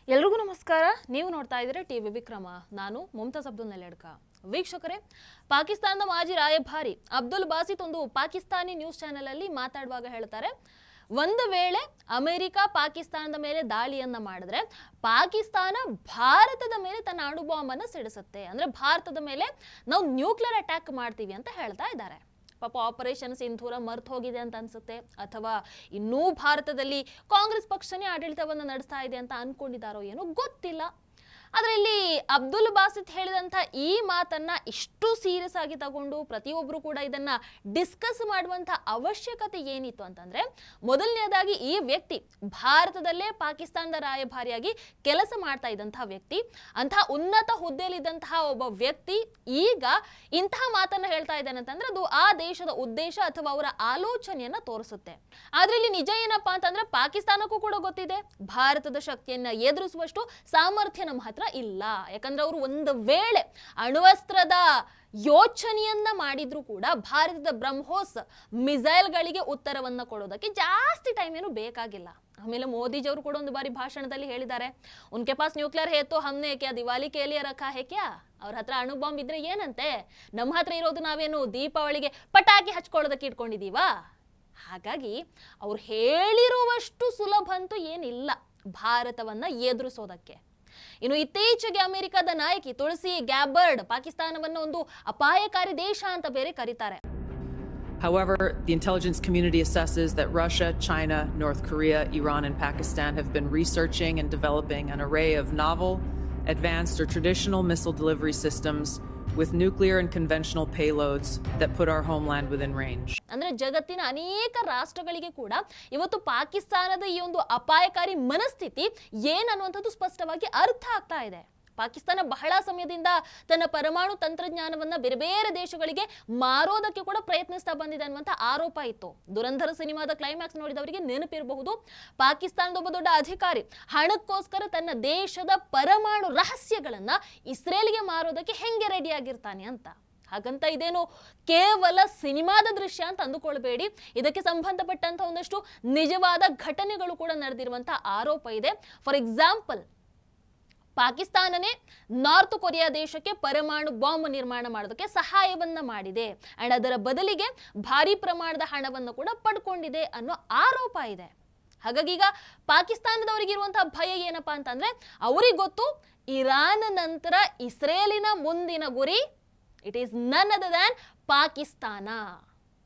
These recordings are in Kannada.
ಎಲ್ರಿಗೂ ನಮಸ್ಕಾರ. ನೀವು ನೋಡ್ತಾ ಇದ್ದೀರಾ ಟಿವಿ ವಿಕ್ರಮ. ನಾನು ಮುಮ್ತಾಜ್ ಅಬ್ದುಲ್ ನೆಲೆಡ್ಕ. ವೀಕ್ಷಕರೇ, ಪಾಕಿಸ್ತಾನದ ಮಾಜಿ ರಾಯಭಾರಿ ಅಬ್ದುಲ್ ಬಾಸಿತ್ ಒಂದು ಪಾಕಿಸ್ತಾನಿ ನ್ಯೂಸ್ ಚಾನೆಲ್ ಅಲ್ಲಿ ಮಾತಾಡುವಾಗ ಹೇಳ್ತಾರೆ, ಒಂದು ವೇಳೆ ಅಮೆರಿಕ ಪಾಕಿಸ್ತಾನದ ಮೇಲೆ ದಾಳಿಯನ್ನ ಮಾಡಿದ್ರೆ ಪಾಕಿಸ್ತಾನ ಭಾರತದ ಮೇಲೆ ತನ್ನ ಅಣು ಬಾಂಬ್ ಅನ್ನು ಸಿಡಿಸುತ್ತೆ, ಅಂದ್ರೆ ಭಾರತದ ಮೇಲೆ ನಾವು ನ್ಯೂಕ್ಲಿಯರ್ ಅಟ್ಯಾಕ್ ಮಾಡ್ತೀವಿ ಅಂತ ಹೇಳ್ತಾ ಇದ್ದಾರೆ. ಪಾಪ ಆಪರೇಷನ್ ಸಿಂಧೂರ ಮರ್ತು ಹೋಗಿದೆ ಅಂತ ಅನ್ಸುತ್ತೆ, ಅಥವಾ ಇನ್ನೂ ಭಾರತದಲ್ಲಿ ಕಾಂಗ್ರೆಸ್ ಪಕ್ಷನೇ ಆಡಳಿತವನ್ನು ನಡೆಸ್ತಾ ಇದೆ ಅಂತ ಅನ್ಕೊಂಡಿದ್ದಾರೋ ಏನೋ ಗೊತ್ತಿಲ್ಲ. ಆದ್ರೆ ಇಲ್ಲಿ ಅಬ್ದುಲ್ ಬಾಸಿತ್ ಹೇಳಿದಂತ ಈ ಮಾತನ್ನ ಇಷ್ಟು ಸೀರಿಯಸ್ ಆಗಿ ತಗೊಂಡು ಪ್ರತಿಯೊಬ್ರು ಕೂಡ ಇದನ್ನ ಡಿಸ್ಕಸ್ ಮಾಡುವಂತ ಅವಶ್ಯಕತೆ ಏನಿತ್ತು ಅಂತಂದ್ರೆ, ಮೊದಲನೇದಾಗಿ ಈ ವ್ಯಕ್ತಿ ಭಾರತದಲ್ಲೇ ಪಾಕಿಸ್ತಾನದ ರಾಯಭಾರಿಯಾಗಿ ಕೆಲಸ ಮಾಡ್ತಾ ಇದ್ದಂತಹ ವ್ಯಕ್ತಿ, ಅಂತಹ ಉನ್ನತ ಹುದ್ದೆಯಲ್ಲಿದ್ದಂತಹ ಒಬ್ಬ ವ್ಯಕ್ತಿ ಈಗ ಇಂತಹ ಮಾತನ್ನ ಹೇಳ್ತಾ ಇದ್ದಾನೆ ಅಂತಂದ್ರೆ ಅದು ಆ ದೇಶದ ಉದ್ದೇಶ ಅಥವಾ ಅವರ ಆಲೋಚನೆಯನ್ನ ತೋರಿಸುತ್ತೆ. ಆದ್ರೆ ಇಲ್ಲಿ ನಿಜ ಏನಪ್ಪಾ ಅಂತಂದ್ರೆ, ಪಾಕಿಸ್ತಾನಕ್ಕೂ ಕೂಡ ಗೊತ್ತಿದೆ ಭಾರತದ ಶಕ್ತಿಯನ್ನ ಎದುರಿಸುವಷ್ಟು ಸಾಮರ್ಥ್ಯ ನಮ್ಮ ಹತ್ರ ಇಲ್ಲ. ಯಾಕಂದ್ರೆ ಅವರು ಒಂದು ವೇಳೆ ಅಣ್ವಸ್ತ್ರದ ಯೋಚನೆಯನ್ನ ಮಾಡಿದ್ರು ಕೂಡ ಭಾರತದ ಬ್ರಹ್ಮೋಸ್ ಮಿಸೈಲ್ಗಳಿಗೆ ಉತ್ತರವನ್ನ ಕೊಡೋದಕ್ಕೆ ಜಾಸ್ತಿ ಟೈಮ್ ಏನು ಬೇಕಾಗಿಲ್ಲ. ಆಮೇಲೆ ಮೋದಿಜಿ ಅವರು ಕೂಡ ಒಂದು ಬಾರಿ ಭಾಷಣದಲ್ಲಿ ಹೇಳಿದ್ದಾರೆ, ಉನ್ಕೆ ಪಾಸ್ ನ್ಯೂಕ್ಲಿಯರ್ ಹೇತೋ ಹಮ್ನೆ ಕ್ಯಾ ದಿವಾಲಿ ಕೇಲಿಯ ರಖಾ ಹೇ ಕ್ಯಾ. ಅವ್ರ ಹತ್ರ ಅಣು ಬಾಂಬ್ ಇದ್ರೆ ಏನಂತೆ, ನಮ್ಮ ಹತ್ರ ಇರೋದು ನಾವೇನು ದೀಪಾವಳಿಗೆ ಪಟಾಕಿ ಹಚ್ಕೊಳ್ಳೋದಕ್ಕೆ ಇಟ್ಕೊಂಡಿದೀವಾ? ಹಾಗಾಗಿ ಅವ್ರು ಹೇಳಿರುವಷ್ಟು ಸುಲಭ ಅಂತೂ ಏನಿಲ್ಲ ಭಾರತವನ್ನ ಎದುರಿಸೋದಕ್ಕೆ. ಇನ್ನು ಇತ್ತೀಚೆಗೆ ಅಮೆರಿಕದ ನಾಯಕಿ ತುಳಸಿ ಗ್ಯಾಬರ್ಡ್ ಪಾಕಿಸ್ತಾನವನ್ನು ಒಂದು ಅಪಾಯಕಾರಿ ದೇಶ ಅಂತ ಬೇರೆ ಕರೀತಾರೆ. However, the intelligence community assesses that Russia, China, North Korea, Iran, and Pakistan have been researching and developing an array of novel, advanced, or traditional missile delivery systems with nuclear and conventional payloads that put our homeland within range. ಅಂದ್ರೆ ಜಗತ್ತಿನ ಅನೇಕ ರಾಷ್ಟ್ರಗಳಿಗೆ ಕೂಡ ಇವತ್ತು ಪಾಕಿಸ್ತಾನದ ಈ ಒಂದು ಅಪಾಯಕಾರಿ ಮನಸ್ಥಿತಿ ಏನನ್ನುವಂಥದ್ದು ಸ್ಪಷ್ಟವಾಗಿ ಅರ್ಥ ಆಗ್ತಾ ಇದೆ. ಪಾಕಿಸ್ತಾನ ಬಹಳ ಸಮಯದಿಂದ ತನ್ನ ಪರಮಾಣು ತಂತ್ರಜ್ಞಾನವನ್ನ ಬೇರೆ ಬೇರೆ ದೇಶಗಳಿಗೆ ಮಾರೋದಕ್ಕೆ ಕೂಡ ಪ್ರಯತ್ನಿಸ್ತಾ ಬಂದಿದೆ ಅನ್ನುವಂಥ ಆರೋಪ ಇತ್ತು. ದುರಂಧರ ಸಿನಿಮಾದ ಕ್ಲೈಮ್ಯಾಕ್ಸ್ ನೋಡಿದವರಿಗೆ ನೆನಪಿರಬಹುದು, ಪಾಕಿಸ್ತಾನದ ಒಬ್ಬ ದೊಡ್ಡ ಅಧಿಕಾರಿ ಹಣಕ್ಕೋಸ್ಕರ ತನ್ನ ದೇಶದ ಪರಮಾಣು ರಹಸ್ಯಗಳನ್ನ ಇಸ್ರೇಲ್ಗೆ ಮಾರೋದಕ್ಕೆ ಹೆಂಗೆ ರೆಡಿ ಆಗಿರ್ತಾನೆ ಅಂತ. ಹಾಗಂತ ಇದೇನು ಕೇವಲ ಸಿನಿಮಾದ ದೃಶ್ಯ ಅಂತ ಅಂದುಕೊಳ್ಬೇಡಿ, ಇದಕ್ಕೆ ಸಂಬಂಧಪಟ್ಟಂತ ಒಂದಷ್ಟು ನಿಜವಾದ ಘಟನೆಗಳು ಕೂಡ ನಡೆದಿರುವಂತ ಆರೋಪ ಇದೆ. ಫಾರ್ ಎಕ್ಸಾಂಪಲ್, ಪಾಕಿಸ್ತಾನನೇ ನಾರ್ತ್ ಕೊರಿಯಾ ದೇಶಕ್ಕೆ ಪರಮಾಣು ಬಾಂಬ್ ನಿರ್ಮಾಣ ಮಾಡೋದಕ್ಕೆ ಸಹಾಯವನ್ನ ಮಾಡಿದೆ ಅಂಡ್ ಅದರ ಬದಲಿಗೆ ಭಾರಿ ಪ್ರಮಾಣದ ಹಣವನ್ನು ಕೂಡ ಪಡ್ಕೊಂಡಿದೆ ಅನ್ನೋ ಆರೋಪ ಇದೆ. ಹಾಗಾಗಿ ಈಗ ಪಾಕಿಸ್ತಾನದವರಿಗಿರುವಂತಹ ಭಯ ಏನಪ್ಪಾ ಅಂತಂದ್ರೆ, ಅವರಿಗೆ ಗೊತ್ತು ಇರಾನ್ ನಂತರ ಇಸ್ರೇಲಿನ ಮುಂದಿನ ಗುರಿ ಇಟ್ ಈಸ್ ನನ್ ಅದರ್ ದ್ಯಾನ್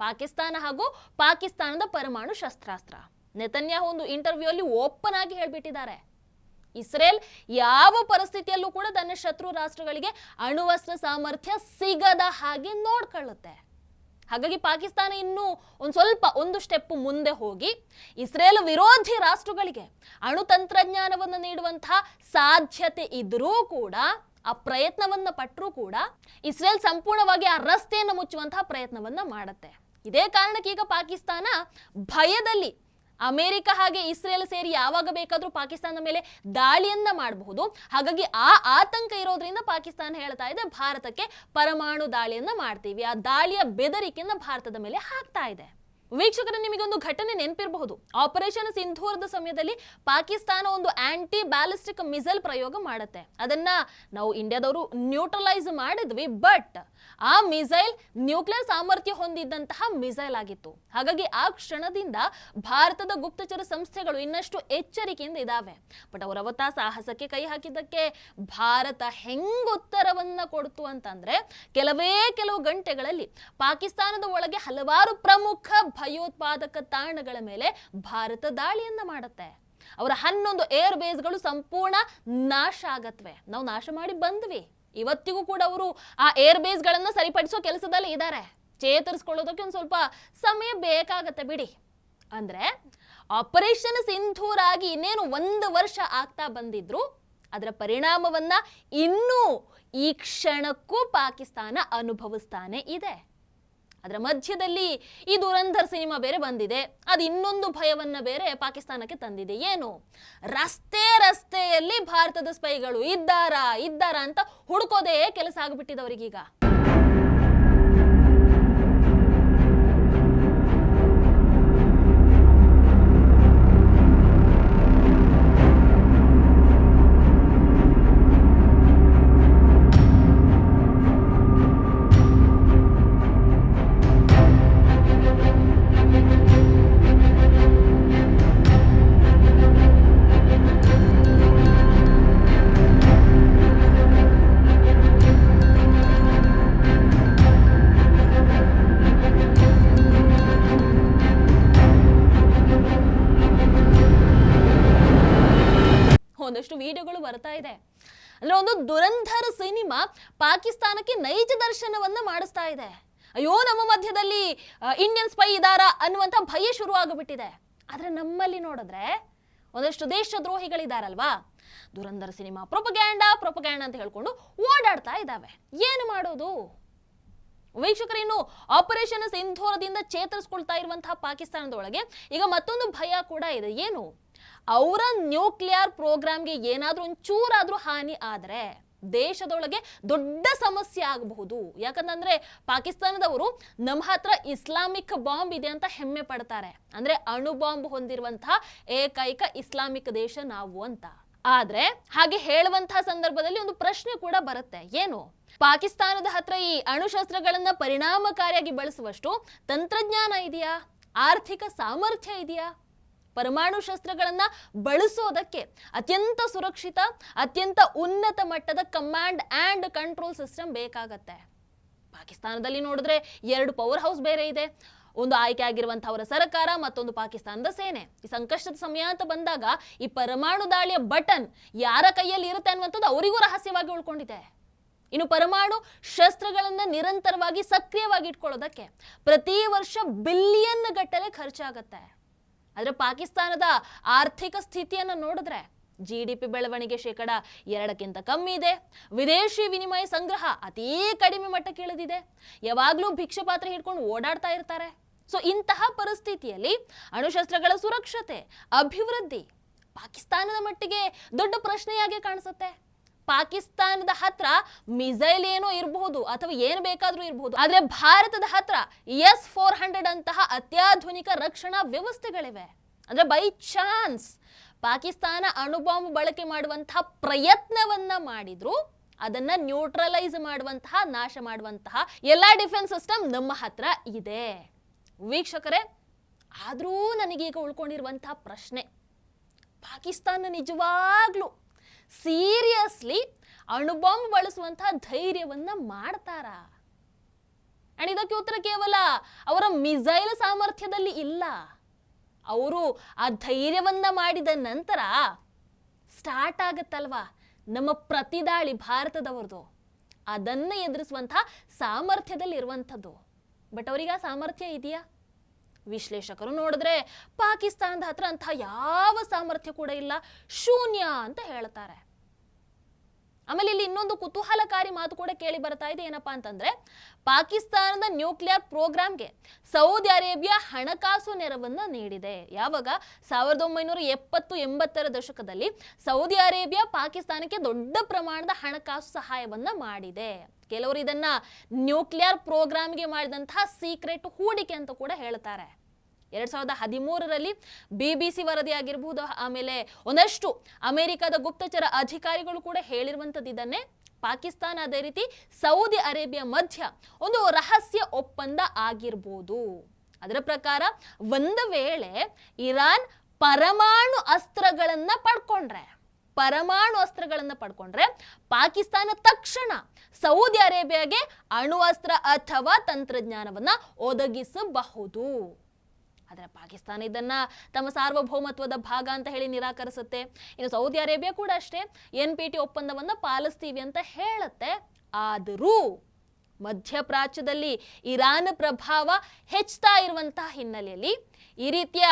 ಪಾಕಿಸ್ತಾನ ಹಾಗೂ ಪಾಕಿಸ್ತಾನದ ಪರಮಾಣು ಶಸ್ತ್ರಾಸ್ತ್ರ. ನೆತನ್ಯಾಹು ಒಂದು ಇಂಟರ್ವ್ಯೂ ಅಲ್ಲಿ ಓಪನ್ ಆಗಿ ಹೇಳ್ಬಿಟ್ಟಿದ್ದಾರೆ, ಇಸ್ರೇಲ್ ಯಾವ ಪರಿಸ್ಥಿತಿಯಲ್ಲೂ ಕೂಡ ತನ್ನ ಶತ್ರು ರಾಷ್ಟ್ರಗಳಿಗೆ ಅಣುವಸ್ತ್ರ ಸಾಮರ್ಥ್ಯ ಸಿಗದ ಹಾಗೆ ನೋಡ್ಕೊಳ್ಳುತ್ತೆ. ಹಾಗಾಗಿ ಪಾಕಿಸ್ತಾನ ಇನ್ನೂ ಒಂದು ಸ್ಟೆಪ್ ಮುಂದೆ ಹೋಗಿ ಇಸ್ರೇಲ್ ವಿರೋಧಿ ರಾಷ್ಟ್ರಗಳಿಗೆ ಅಣು ತಂತ್ರಜ್ಞಾನವನ್ನು ನೀಡುವಂತಹ ಸಾಧ್ಯತೆ ಇದ್ರೂ ಕೂಡ, ಆ ಪ್ರಯತ್ನವನ್ನ ಪಟ್ಟರೂ ಕೂಡ ಇಸ್ರೇಲ್ ಸಂಪೂರ್ಣವಾಗಿ ಆ ರಸ್ತೆಯನ್ನು ಮುಚ್ಚುವಂತಹ ಪ್ರಯತ್ನವನ್ನ ಮಾಡುತ್ತೆ. ಇದೇ ಕಾರಣಕ್ಕೆ ಈಗ ಪಾಕಿಸ್ತಾನ ಭಯದಲ್ಲಿ ಅಮೆರಿಕ ಹಾಗೆ ಇಸ್ರೇಲ್ ಸೇರಿ ಯಾವಾಗ ಬೇಕಾದ್ರೂ ಪಾಕಿಸ್ತಾನದ ಮೇಲೆ ದಾಳಿಯನ್ನ ಮಾಡಬಹುದು. ಹಾಗಾಗಿ ಆ ಆತಂಕ ಇರೋದ್ರಿಂದ ಪಾಕಿಸ್ತಾನ ಹೇಳ್ತಾ ಇದೆ, ಭಾರತಕ್ಕೆ ಪರಮಾಣು ದಾಳಿಯನ್ನ ಮಾಡ್ತೀವಿ, ಆ ದಾಳಿಯ ಬೆದರಿಕೆಯನ್ನ ಭಾರತದ ಮೇಲೆ ಹಾಕ್ತಾ ಇದೆ. ವೀಕ್ಷಕರ, ನಿಮಗೊಂದು ಘಟನೆ ನೆನಪಿರಬಹುದು, ಆಪರೇಷನ್ ಸಿಂಧೂರದ ಸಮಯದಲ್ಲಿ ಪಾಕಿಸ್ತಾನ ಒಂದು ಆಂಟಿ ಬ್ಯಾಲಿಸ್ಟಿಕ್ ಮಿಸೈಲ್ ಪ್ರಯೋಗ ಮಾಡುತ್ತೆ. ಅದನ್ನ ನಾವು ಇಂಡಿಯಾದವರು ನ್ಯೂಟ್ರಲೈಸ್ ಮಾಡಿದ್ವಿ, ಬಟ್ ಆ ಮಿಸೈಲ್ ನ್ಯೂಕ್ಲಿಯರ್ ಸಾಮರ್ಥ್ಯ ಹೊಂದಿದ್ದಂತಹ ಮಿಸೈಲ್ ಆಗಿತ್ತು. ಹಾಗಾಗಿ ಆ ಕ್ಷಣದಿಂದ ಭಾರತದ ಗುಪ್ತಚರ ಸಂಸ್ಥೆಗಳು ಇನ್ನಷ್ಟು ಎಚ್ಚರಿಕೆಯಿಂದ ಇದಾವೆ. ಬಟ್ ಅವರವತ್ತ ಸಾಹಸಕ್ಕೆ ಕೈ ಹಾಕಿದ್ದಕ್ಕೆ ಭಾರತ ಹೆಂಗ್ ಉತ್ತರವನ್ನ ಕೊಡ್ತು ಅಂತಂದ್ರೆ, ಕೆಲವು ಗಂಟೆಗಳಲ್ಲಿ ಪಾಕಿಸ್ತಾನದ ಒಳಗೆ ಹಲವಾರು ಪ್ರಮುಖ ಭಯೋತ್ಪಾದಕ ತಾಣಗಳ ಮೇಲೆ ಭಾರತ ದಾಳಿಯನ್ನ ಮಾಡುತ್ತೆ. ಅವರ 11 ಏರ್ ಬೇಸ್ಗಳು ಸಂಪೂರ್ಣ ನಾಶ ಆಗತ್ವೆ. ನಾವು ನಾಶ ಮಾಡಿ ಬಂದ್ವಿ. ಇವತ್ತಿಗೂ ಕೂಡ ಅವರು ಆ ಏರ್ ಬೇಸ್ ಗಳನ್ನ ಸರಿಪಡಿಸೋ ಕೆಲಸದಲ್ಲಿ ಇದ್ದಾರೆ. ಚೇತರಿಸ್ಕೊಳ್ಳೋದಕ್ಕೆ ಒಂದು ಸ್ವಲ್ಪ ಸಮಯ ಬೇಕಾಗತ್ತೆ ಬಿಡಿ. ಅಂದ್ರೆ ಆಪರೇಷನ್ ಸಿಂಧೂರ್ ಆಗಿ ಇನ್ನೇನು 1 ವರ್ಷ ಆಗ್ತಾ ಬಂದಿದ್ರು, ಅದರ ಪರಿಣಾಮವನ್ನ ಇನ್ನೂ ಈ ಕ್ಷಣಕ್ಕೂ ಪಾಕಿಸ್ತಾನ ಅನುಭವಿಸ್ತಾನೆ ಇದೆ. ಅದರ ಮಧ್ಯದಲ್ಲಿ ಈ ದುರಂಧರ್ ಸಿನಿಮಾ ಬೇರೆ ಬಂದಿದೆ, ಅದು ಇನ್ನೊಂದು ಭಯವನ್ನ ಬೇರೆ ಪಾಕಿಸ್ತಾನಕ್ಕೆ ತಂದಿದೆ. ಏನು, ರಸ್ತೆಯಲ್ಲಿ ಭಾರತದ ಸ್ಪೈಗಳು ಇದ್ದಾರಾ ಅಂತ ಹುಡುಕೋದೇ ಕೆಲಸ ಆಗ್ಬಿಟ್ಟಿದವರಿಗೀಗ. ಒಂದಷ್ಟು ವಿಡಿಯೋಗಳು ಬರ್ತಾ ಇದೆ. ಅಂದ್ರೆ ಒಂದು ದುರಂಧರ್ ಸಿನಿಮಾ ಪಾಕಿಸ್ತಾನಕ್ಕೆ ನೈಜ ದರ್ಶನವನ್ನ ಮಾಡಿಸ್ತಾ ಇದೆ. ಅಯ್ಯೋ, ನಮ್ಮ ಮಧ್ಯದಲ್ಲಿ ಇಂಡಿಯನ್ ಸ್ಪೈ ಇದಾರಾ ಅನ್ನುವಂಥ ಭಯ ಶುರು ಆಗಿಬಿಟ್ಟಿದೆ. ಆದ್ರೆ ನಮ್ಮಲ್ಲಿ ನೋಡಿದ್ರೆ ಒಂದಷ್ಟು ದೇಶದ್ರೋಹಿಗಳಿದಾರಲ್ವಾ, ದುರಂಧರ್ ಸಿನಿಮಾ ಪ್ರೊಪಗ್ಯಾಂಡಾ ಅಂತ ಹೇಳ್ಕೊಂಡು ಓಡಾಡ್ತಾ ಇದ್ದಾವೆ. ಏನು ಮಾಡೋದು? ವೀಕ್ಷಕರು, ಇನ್ನು ಆಪರೇಷನ್ ಸಿಂಧೂರದಿಂದ ಚೇತರಿಸ್ಕೊಳ್ತಾ ಇರುವಂತಹ ಪಾಕಿಸ್ತಾನದೊಳಗೆ ಈಗ ಮತ್ತೊಂದು ಭಯ ಕೂಡ ಇದೆ. ಏನು? ಅವರ ನ್ಯೂಕ್ಲಿಯರ್ ಪ್ರೋಗ್ರಾಮ್ಗೆ ಏನಾದ್ರೂ ಒಂಚೂರಾದ್ರೂ ಹಾನಿ ಆದ್ರೆ ದೇಶದೊಳಗೆ ದೊಡ್ಡ ಸಮಸ್ಯೆ ಆಗಬಹುದು. ಯಾಕಂತಂದ್ರೆ ಪಾಕಿಸ್ತಾನದವರು ನಮ್ಮ ಹತ್ರ ಇಸ್ಲಾಮಿಕ್ ಬಾಂಬ್ ಇದೆ ಅಂತ ಹೆಮ್ಮೆ ಪಡ್ತಾರೆ. ಅಂದ್ರೆ ಅಣು ಬಾಂಬ್ ಹೊಂದಿರುವಂತಹ ಏಕೈಕ ಇಸ್ಲಾಮಿಕ್ ದೇಶ ನಾವು ಅಂತ. ಆದ್ರೆ ಹಾಗೆ ಹೇಳುವಂತಹ ಸಂದರ್ಭದಲ್ಲಿ ಒಂದು ಪ್ರಶ್ನೆ ಕೂಡ ಬರುತ್ತೆ. ಏನು? ಪಾಕಿಸ್ತಾನದ ಹತ್ರ ಈ ಅಣುಶಸ್ತ್ರಗಳನ್ನ ಪರಿಣಾಮಕಾರಿಯಾಗಿ ಬಳಸುವಷ್ಟು ತಂತ್ರಜ್ಞಾನ ಇದೆಯಾ? ಆರ್ಥಿಕ ಸಾಮರ್ಥ್ಯ ಇದೆಯಾ? ಪರಮಾಣು ಶಸ್ತ್ರಗಳನ್ನ ಬಳಸೋದಕ್ಕೆ ಅತ್ಯಂತ ಸುರಕ್ಷಿತ, ಅತ್ಯಂತ ಉನ್ನತ ಮಟ್ಟದ ಕಮಾಂಡ್ ಅಂಡ್ ಕಂಟ್ರೋಲ್ ಸಿಸ್ಟಮ್ ಬೇಕಾಗತ್ತೆ. ಪಾಕಿಸ್ತಾನದಲ್ಲಿ ನೋಡಿದ್ರೆ 2 ಪವರ್ ಹೌಸ್ ಬೇರೆ ಇದೆ. ಒಂದು ಆಯ್ಕೆ ಆಗಿರುವಂತಹವರ ಸರ್ಕಾರ, ಮತ್ತೊಂದು ಪಾಕಿಸ್ತಾನದ ಸೇನೆ. ಈ ಸಂಕಷ್ಟದ ಸಮಯ ಅಂತ ಬಂದಾಗ ಈ ಪರಮಾಣು ದಾಳಿಯ ಬಟನ್ ಯಾರ ಕೈಯಲ್ಲಿ ಇರುತ್ತೆ ಅನ್ನುವಂಥದ್ದು ಅವರಿಗೂ ರಹಸ್ಯವಾಗಿ ಉಳ್ಕೊಂಡಿದೆ. ಇನ್ನು ಪರಮಾಣು ಶಸ್ತ್ರಗಳನ್ನ ನಿರಂತರವಾಗಿ ಸಕ್ರಿಯವಾಗಿ ಇಟ್ಕೊಳ್ಳೋದಕ್ಕೆ ಪ್ರತಿ ವರ್ಷ ಬಿಲಿಯನ್ ಗಟ್ಟಲೆ ಖರ್ಚಾಗತ್ತೆ. ಆದ್ರೆ ಪಾಕಿಸ್ತಾನದ ಆರ್ಥಿಕ ಸ್ಥಿತಿಯನ್ನು ನೋಡಿದ್ರೆ GDP ಬೆಳವಣಿಗೆ 2% ಕಮ್ಮಿ ಇದೆ. ವಿದೇಶಿ ವಿನಿಮಯ ಸಂಗ್ರಹ ಅತೀ ಕಡಿಮೆ ಮಟ್ಟಕ್ಕೆ ಇಳಿದಿದೆ. ಯಾವಾಗ್ಲೂ ಭಿಕ್ಷೆ ಪಾತ್ರೆ ಹಿಡ್ಕೊಂಡು ಓಡಾಡ್ತಾ ಇರ್ತಾರೆ. ಸೊ ಇಂತಹ ಪರಿಸ್ಥಿತಿಯಲ್ಲಿ ಅಣುಶಸ್ತ್ರಗಳ ಸುರಕ್ಷತೆ, ಅಭಿವೃದ್ಧಿ ಪಾಕಿಸ್ತಾನದ ಮಟ್ಟಿಗೆ ದೊಡ್ಡ ಪ್ರಶ್ನೆಯಾಗಿ ಕಾಣಿಸುತ್ತೆ. ಪಾಕಿಸ್ತಾನದ ಹತ್ರ ಮಿಸೈಲ್ ಏನೋ ಇರಬಹುದು ಅಥವಾ ಏನು ಬೇಕಾದ್ರೂ ಇರಬಹುದು, ಆದ್ರೆ ಭಾರತದ ಹತ್ರ S-400 ಅಂತಹ ಅತ್ಯಾಧುನಿಕ ರಕ್ಷಣಾ ವ್ಯವಸ್ಥೆಗಳಿವೆ. ಅಂದ್ರೆ ಬೈ ಚಾನ್ಸ್ ಪಾಕಿಸ್ತಾನ ಅಣುಬಾಂಬ್ ಬಳಕೆ ಮಾಡುವಂತಹ ಪ್ರಯತ್ನವನ್ನ ಮಾಡಿದ್ರು ಅದನ್ನ ನ್ಯೂಟ್ರಲೈಸ್ ಮಾಡುವಂತಹ, ನಾಶ ಮಾಡುವಂತಹ ಎಲ್ಲಾ ಡಿಫೆನ್ಸ್ ಸಿಸ್ಟಮ್ ನಮ್ಮ ಹತ್ರ ಇದೆ. ವೀಕ್ಷಕರೇ, ಆದ್ರೂ ನನಗೀಗ ಉಳ್ಕೊಂಡಿರುವಂತಹ ಪ್ರಶ್ನೆ, ಪಾಕಿಸ್ತಾನ ನಿಜವಾಗ್ಲೂ ಸೀರಿಯಸ್ಲಿ ಅಣುಬಾಂಬ್ ಬಳಸುವಂತಹ ಧೈರ್ಯವನ್ನ ಮಾಡ್ತಾರಾ? ಅಂಡ್ ಇದಕ್ಕೆ ಉತ್ತರ ಕೇವಲ ಅವರ ಮಿಸೈಲ್ ಸಾಮರ್ಥ್ಯದಲ್ಲಿ ಇಲ್ಲ. ಅವರು ಆ ಧೈರ್ಯವನ್ನ ಮಾಡಿದ ನಂತರ ಸ್ಟಾರ್ಟ್ ಆಗತ್ತಲ್ವಾ ನಮ್ಮ ಪ್ರತಿದಾಳಿ ಭಾರತದವರದು, ಅದನ್ನ ಎದುರಿಸುವಂತಹ ಸಾಮರ್ಥ್ಯದಲ್ಲಿ ಇರುವಂಥದ್ದು. ಬಟ್ ಅವರಿಗೆ ಆ ಸಾಮರ್ಥ್ಯ ಇದೆಯಾ? ವಿಶ್ಲೇಷಕರು ನೋಡಿದ್ರೆ ಪಾಕಿಸ್ತಾನದ ಹತ್ರ ಅಂತಹ ಯಾವ ಸಾಮರ್ಥ್ಯ ಕೂಡ ಇಲ್ಲ, ಶೂನ್ಯ ಅಂತ ಹೇಳ್ತಾರೆ. ಆಮೇಲೆ ಇಲ್ಲಿ ಇನ್ನೊಂದು ಕುತೂಹಲಕಾರಿ ಮಾತು ಕೂಡ ಕೇಳಿ ಬರ್ತಾ ಇದೆ. ಏನಪ್ಪಾ ಅಂತಂದ್ರೆ, ಪಾಕಿಸ್ತಾನದ ನ್ಯೂಕ್ಲಿಯರ್ ಪ್ರೋಗ್ರಾಮ್ಗೆ ಸೌದಿ ಅರೇಬಿಯಾ ಹಣಕಾಸು ನೆರವನ್ನ ನೀಡಿದೆ. ಯಾವಾಗ 1970-80ರ ದಶಕದಲ್ಲಿ ಸೌದಿ ಅರೇಬಿಯಾ ಪಾಕಿಸ್ತಾನಕ್ಕೆ ದೊಡ್ಡ ಪ್ರಮಾಣದ ಹಣಕಾಸು ಸಹಾಯವನ್ನ ಮಾಡಿದೆ. ಕೆಲವರು ಇದನ್ನ ನ್ಯೂಕ್ಲಿಯರ್ ಪ್ರೋಗ್ರಾಮ್ಗೆ ಮಾಡಿದಂತಹ ಸೀಕ್ರೆಟ್ ಹೂಡಿಕೆ ಅಂತ ಕೂಡ ಹೇಳ್ತಾರೆ. 2013ರಲ್ಲಿ BBC ವರದಿ ಆಗಿರಬಹುದು, ಆಮೇಲೆ ಒಂದಷ್ಟು ಅಮೆರಿಕದ ಗುಪ್ತಚರ ಅಧಿಕಾರಿಗಳು ಕೂಡ ಹೇಳಿರುವಂಥದ್ದು ಇದನ್ನೇ. ಪಾಕಿಸ್ತಾನ ಅದೇ ರೀತಿ ಸೌದಿ ಅರೇಬಿಯಾ ಮಧ್ಯ ಒಂದು ರಹಸ್ಯ ಒಪ್ಪಂದ ಆಗಿರ್ಬೋದು. ಅದರ ಪ್ರಕಾರ ಒಂದು ವೇಳೆ ಇರಾನ್ ಪರಮಾಣು ಅಸ್ತ್ರಗಳನ್ನ ಪಡ್ಕೊಂಡ್ರೆ ಪಾಕಿಸ್ತಾನ ತಕ್ಷಣ ಸೌದಿ ಅರೇಬಿಯಾಗೆ ಅಣು ಅಸ್ತ್ರ ಅಥವಾ ತಂತ್ರಜ್ಞಾನವನ್ನ ಒದಗಿಸಬಹುದು. ಆದರೆ ಪಾಕಿಸ್ತಾನ ಇದನ್ನ ತಮ್ಮ ಸಾರ್ವಭೌಮತ್ವದ ಭಾಗ ಅಂತ ಹೇಳಿ ನಿರಾಕರಿಸುತ್ತೆ. ಇನ್ನು ಸೌದಿ ಅರೇಬಿಯಾ ಕೂಡ ಅಷ್ಟೇ NPT ಒಪ್ಪಂದವನ್ನ ಪಾಲಿಸ್ತೀವಿ ಅಂತ ಹೇಳುತ್ತೆ. ಆದರೂ ಮಧ್ಯಪ್ರಾಚ್ಯದಲ್ಲಿ ಇರಾನ್ ಪ್ರಭಾವ ಹೆಚ್ಚುತ್ತಾ ಇರುವಂತಹ ಹಿನ್ನೆಲೆಯಲ್ಲಿ ಈ ರೀತಿಯ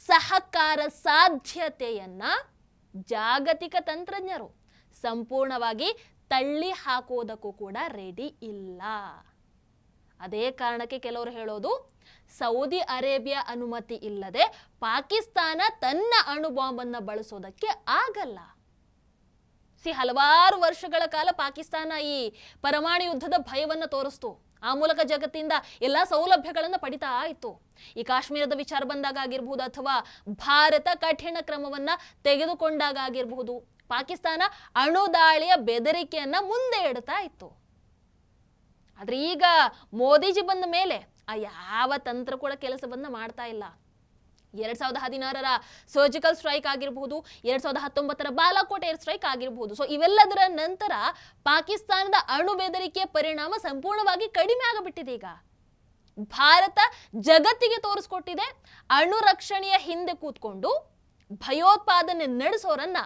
ಸಹಕಾರ ಸಾಧ್ಯತೆಯನ್ನ ಜಾಗತಿಕ ತಂತ್ರಜ್ಞರು ಸಂಪೂರ್ಣವಾಗಿ ತಳ್ಳಿ ಹಾಕೋದಕ್ಕೂ ಕೂಡ ರೆಡಿ ಇಲ್ಲ. ಅದೇ ಕಾರಣಕ್ಕೆ ಕೆಲವರು ಹೇಳೋದು, ಸೌದಿ ಅರೇಬಿಯಾ ಅನುಮತಿ ಇಲ್ಲದೆ ಪಾಕಿಸ್ತಾನ ತನ್ನ ಅಣು ಬಾಂಬ್ ಅನ್ನ ಬಳಸೋದಕ್ಕೆ ಆಗಲ್ಲ. ಹಲವಾರು ವರ್ಷಗಳ ಕಾಲ ಪಾಕಿಸ್ತಾನ ಈ ಪರಮಾಣು ಯುದ್ಧದ ಭಯವನ್ನ ತೋರಿಸ್ತು. ಆ ಮೂಲಕ ಜಗತ್ತಿಂದ ಎಲ್ಲಾ ಸೌಲಭ್ಯಗಳನ್ನು ಪಡಿತಾ ಇತ್ತು. ಈ ಕಾಶ್ಮೀರದ ವಿಚಾರ ಬಂದಾಗ ಆಗಿರಬಹುದು ಅಥವಾ ಭಾರತ ಕಠಿಣ ಕ್ರಮವನ್ನ ತೆಗೆದುಕೊಂಡಾಗ ಆಗಿರಬಹುದು, ಪಾಕಿಸ್ತಾನ ಅಣು ದಾಳಿಯ ಬೆದರಿಕೆಯನ್ನ ಮುಂದೆ ಇಡ್ತಾ ಇತ್ತು. ಆದ್ರೆ ಈಗ ಮೋದಿಜಿ ಬಂದ ಮೇಲೆ ಆ ಯಾವ ತಂತ್ರ ಕೂಡ ಕೆಲಸವನ್ನ ಮಾಡ್ತಾ ಇಲ್ಲ. 2016ರ ಸರ್ಜಿಕಲ್ ಸ್ಟ್ರೈಕ್ ಆಗಿರಬಹುದು, 2019ರ ಬಾಲಾಕೋಟ್ ಏರ್ ಸ್ಟ್ರೈಕ್ ಆಗಿರಬಹುದು. ಸೊ ಇವೆಲ್ಲದರ ನಂತರ ಪಾಕಿಸ್ತಾನದ ಅಣು ಬೆದರಿಕೆಯ ಪರಿಣಾಮ ಸಂಪೂರ್ಣವಾಗಿ ಕಡಿಮೆ ಆಗಿಬಿಟ್ಟಿದೆ. ಈಗ ಭಾರತ ಜಗತ್ತಿಗೆ ತೋರಿಸ್ಕೊಟ್ಟಿದೆ, ಅಣು ರಕ್ಷಣೆಯ ಹಿಂದೆ ಕೂತ್ಕೊಂಡು ಭಯೋತ್ಪಾದನೆ ನಡೆಸೋರನ್ನ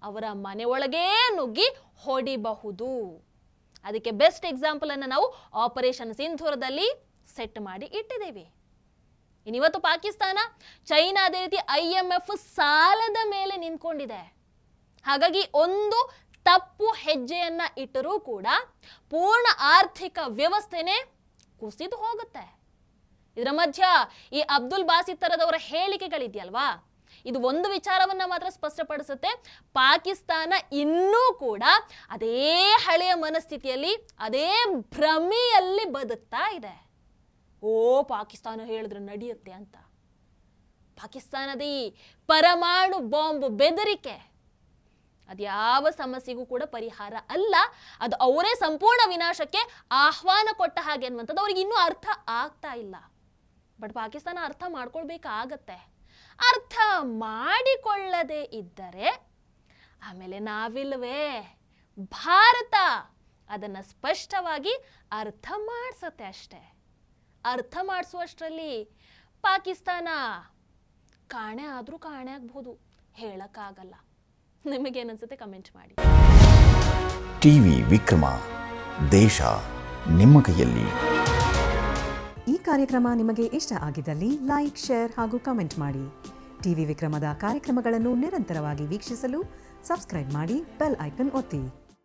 ಅವರ ಮನೆಯೊಳಗೇ ನುಗ್ಗಿ ಹೊಡಿಬಹುದು. ಅದಕ್ಕೆ ಬೆಸ್ಟ್ ಎಕ್ಸಾಂಪಲ್ ಅನ್ನು ನಾವು ಆಪರೇಷನ್ ಸಿಂಧೂರದಲ್ಲಿ ಸೆಟ್ ಮಾಡಿ ಇಟ್ಟಿದ್ದೇವೆ. ಇನ್ನಿವತ್ತು ಪಾಕಿಸ್ತಾನ ಚೈನಾ ಅದೇ ರೀತಿ IMF ಸಾಲದ ಮೇಲೆ ನಿಂತ್ಕೊಂಡಿದೆ. ಹಾಗಾಗಿ ಒಂದು ತಪ್ಪು ಹೆಜ್ಜೆಯನ್ನ ಇಟ್ಟರೂ ಕೂಡ ಪೂರ್ಣ ಆರ್ಥಿಕ ವ್ಯವಸ್ಥೆನೇ ಕುಸಿದು ಹೋಗುತ್ತೆ. ಇದರ ಮಧ್ಯ ಈ ಅಬ್ದುಲ್ ಬಾಸಿತ್ ತರದವರ ಹೇಳಿಕೆಗಳಿದೆಯಲ್ವಾ, ಇದು ಒಂದು ವಿಚಾರವನ್ನ ಮಾತ್ರ ಸ್ಪಷ್ಟಪಡಿಸುತ್ತೆ. ಪಾಕಿಸ್ತಾನ ಇನ್ನೂ ಕೂಡ ಅದೇ ಹಳೆಯ ಮನಸ್ಥಿತಿಯಲ್ಲಿ, ಅದೇ ಭ್ರಮೆಯಲ್ಲಿ ಬದುಕ್ತಾ ಇದೆ. ಪಾಕಿಸ್ತಾನ ಹೇಳಿದ್ರೆ ನಡೆಯುತ್ತೆ ಅಂತ. ಪಾಕಿಸ್ತಾನದ ಈ ಪರಮಾಣು ಬಾಂಬ್ ಬೆದರಿಕೆ ಅದ್ಯಾವ ಸಮಸ್ಯೆಗೂ ಕೂಡ ಪರಿಹಾರ ಅಲ್ಲ. ಅದು ಅವರೇ ಸಂಪೂರ್ಣ ವಿನಾಶಕ್ಕೆ ಆಹ್ವಾನ ಕೊಟ್ಟ ಹಾಗೆ ಅನ್ನುವಂಥದ್ದು ಅವ್ರಿಗೆ ಇನ್ನೂ ಅರ್ಥ ಆಗ್ತಾ ಇಲ್ಲ. ಬಟ್ ಪಾಕಿಸ್ತಾನ ಅರ್ಥ ಮಾಡ್ಕೊಳ್ಬೇಕಾಗತ್ತೆ. ಅರ್ಥ ಮಾಡಿಕೊಳ್ಳದೆ ಇದ್ದರೆ ಆಮೇಲೆ ನಾವಿಲ್ವೇ, ಭಾರತ ಅದನ್ನ ಸ್ಪಷ್ಟವಾಗಿ ಅರ್ಥ ಮಾಡಿಸುತ್ತೆ ಅಷ್ಟೇ. ಅರ್ಥ ಮಾಡಿಸುವಷ್ಟರಲ್ಲಿ ಪಾಕಿಸ್ತಾನ ಕಾಣೆ ಆದ್ರೂ ಕಾಣೆ ಆಗ್ಬಹುದು, ಹೇಳಕ್ಕಾಗಲ್ಲ. ನಿಮಗೇನನ್ಸುತ್ತೆ ಕಮೆಂಟ್ ಮಾಡಿ. ಟಿವಿ ವಿಕ್ರಮ, ದೇಶ ನಿಮ್ಮ ಕೈಯಲ್ಲಿ. ಈ ಕಾರ್ಯಕ್ರಮ ನಿಮಗೆ ಇಷ್ಟ ಆಗಿದ್ದಲ್ಲಿ ಲೈಕ್, ಶೇರ್ ಹಾಗೂ ಕಮೆಂಟ್ ಮಾಡಿ. ಟಿವಿ ವಿಕ್ರಮದ ಕಾರ್ಯಕ್ರಮಗಳನ್ನು ನಿರಂತರವಾಗಿ ವೀಕ್ಷಿಸಲು ಸಬ್ಸ್ಕ್ರೈಬ್ ಮಾಡಿ, ಬೆಲ್ ಐಕನ್ ಒತ್ತಿ.